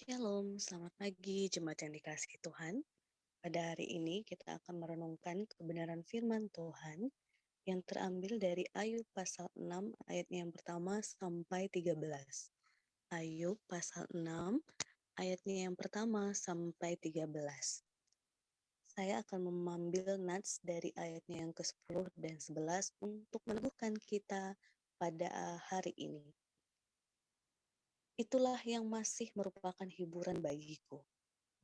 Shalom, selamat pagi jemaat yang dikasihi Tuhan. Pada hari ini kita akan merenungkan kebenaran firman Tuhan yang terambil dari Ayub pasal 6 ayatnya yang pertama sampai 13. Ayub pasal 6 ayatnya yang pertama sampai 13. Saya akan mengambil nats dari ayatnya yang ke-10 dan 11 untuk meneguhkan kita pada hari ini. Itulah yang masih merupakan hiburan bagiku.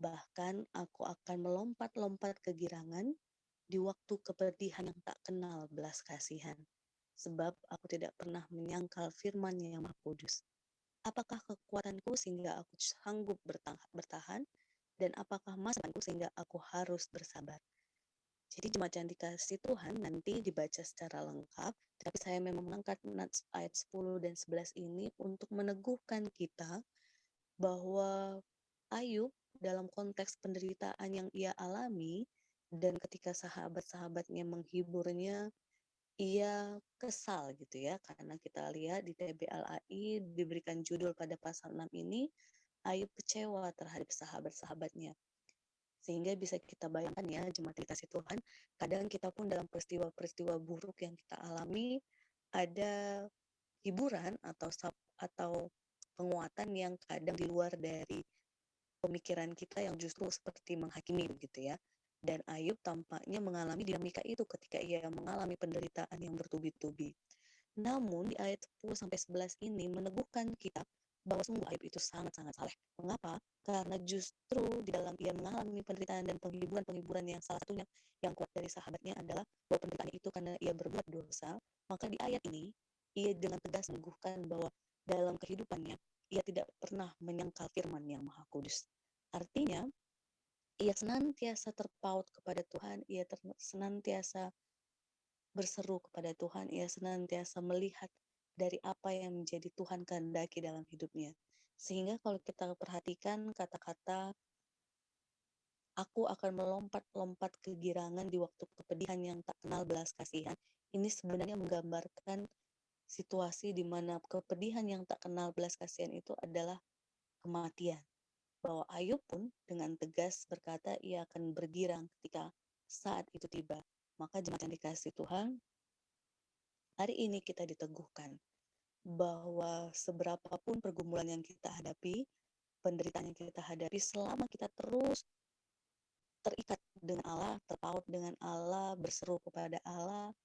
Bahkan aku akan melompat-lompat kegirangan di waktu kepedihan yang tak kenal belas kasihan. Sebab aku tidak pernah menyangkal firman yang Maha Kudus. Apakah kekuatanku sehingga aku sanggup bertahan? Dan apakah masakanku sehingga aku harus bersabar? Jadi jemaat yang dikasih Tuhan nanti dibaca secara lengkap, tapi saya memang mengangkat ayat 10 dan 11 ini untuk meneguhkan kita bahwa Ayub dalam konteks penderitaan yang ia alami dan ketika sahabat-sahabatnya menghiburnya, ia kesal gitu ya, karena kita lihat di TBLAI diberikan judul pada pasal 6 ini, Ayub kecewa terhadap sahabat-sahabatnya. Sehingga bisa kita bayangkan ya, jemaat dikasih Tuhan, kadang kita pun dalam peristiwa-peristiwa buruk yang kita alami, ada hiburan atau penguatan yang kadang di luar dari pemikiran kita yang justru seperti menghakimi gitu ya. Dan Ayub tampaknya mengalami dinamika itu ketika ia mengalami penderitaan yang bertubi-tubi. Namun di ayat 10 sampai 11 ini meneguhkan kita bahwa sungguh Ayub itu sangat-sangat saleh. Mengapa? Karena justru di dalam ia mengalami penderitaan dan penghiburan yang salah satunya yang kuat dari sahabatnya adalah bahwa penderitaan itu karena ia berbuat dosa, maka di ayat ini ia dengan tegas meneguhkan bahwa dalam kehidupannya ia tidak pernah menyangkal firman yang Maha Kudus. Artinya, ia senantiasa terpaut kepada Tuhan, ia senantiasa berseru kepada Tuhan, ia senantiasa melihat dari apa yang menjadi Tuhan kehendaki dalam hidupnya. Sehingga kalau kita perhatikan kata-kata aku akan melompat-lompat kegirangan di waktu kepedihan yang tak kenal belas kasihan, ini sebenarnya menggambarkan situasi di mana kepedihan yang tak kenal belas kasihan itu adalah kematian. Bahwa Ayub pun dengan tegas berkata ia akan bergirang ketika saat itu tiba. Maka jemaat yang dikasih Tuhan, hari ini kita diteguhkan bahwa seberapapun pergumulan yang kita hadapi, penderitaan yang kita hadapi, selama kita terus terikat dengan Allah, terpaut dengan Allah, berseru kepada Allah,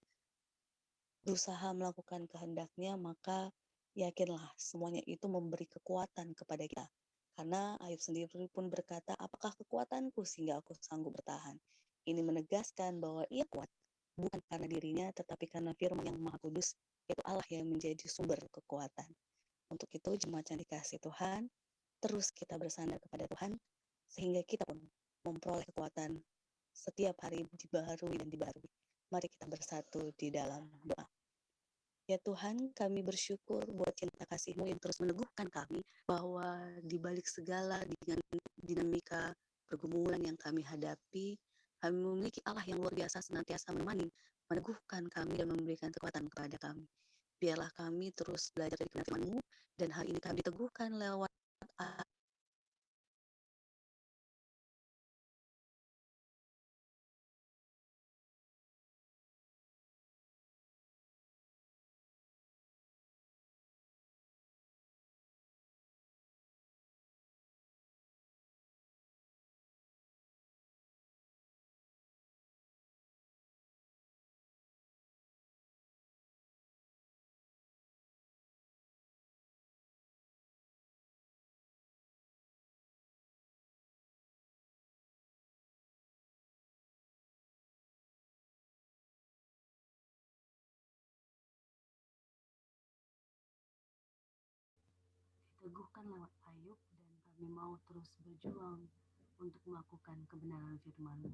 berusaha melakukan kehendaknya, maka yakinlah semuanya itu memberi kekuatan kepada kita. Karena Ayub sendiri pun berkata, apakah kekuatanku sehingga aku sanggup bertahan? Ini menegaskan bahwa ia kuat, bukan karena dirinya, tetapi karena firman yang Maha Kudus, yaitu Allah yang menjadi sumber kekuatan. Untuk itu, jemaat yang dikasih Tuhan, terus kita bersandar kepada Tuhan, sehingga kita pun memperoleh kekuatan setiap hari dibaharui dan dibaharui. Mari kita bersatu di dalam doa. Ya Tuhan, kami bersyukur buat cinta kasih-Mu yang terus meneguhkan kami bahwa di balik segala dinamika pergumulan yang kami hadapi, kami memiliki Allah yang luar biasa senantiasa menemani, meneguhkan kami dan memberikan kekuatan kepada kami. Biarlah kami terus belajar dari firman-Mu, dan hari ini kami diteguhkan lewat Teguhkan lewat Ayub, dan kami mau terus berjuang untuk melakukan kebenaran firman-Mu.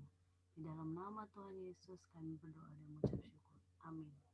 Di dalam nama Tuhan Yesus kami berdoa dan mengucap syukur. Amin.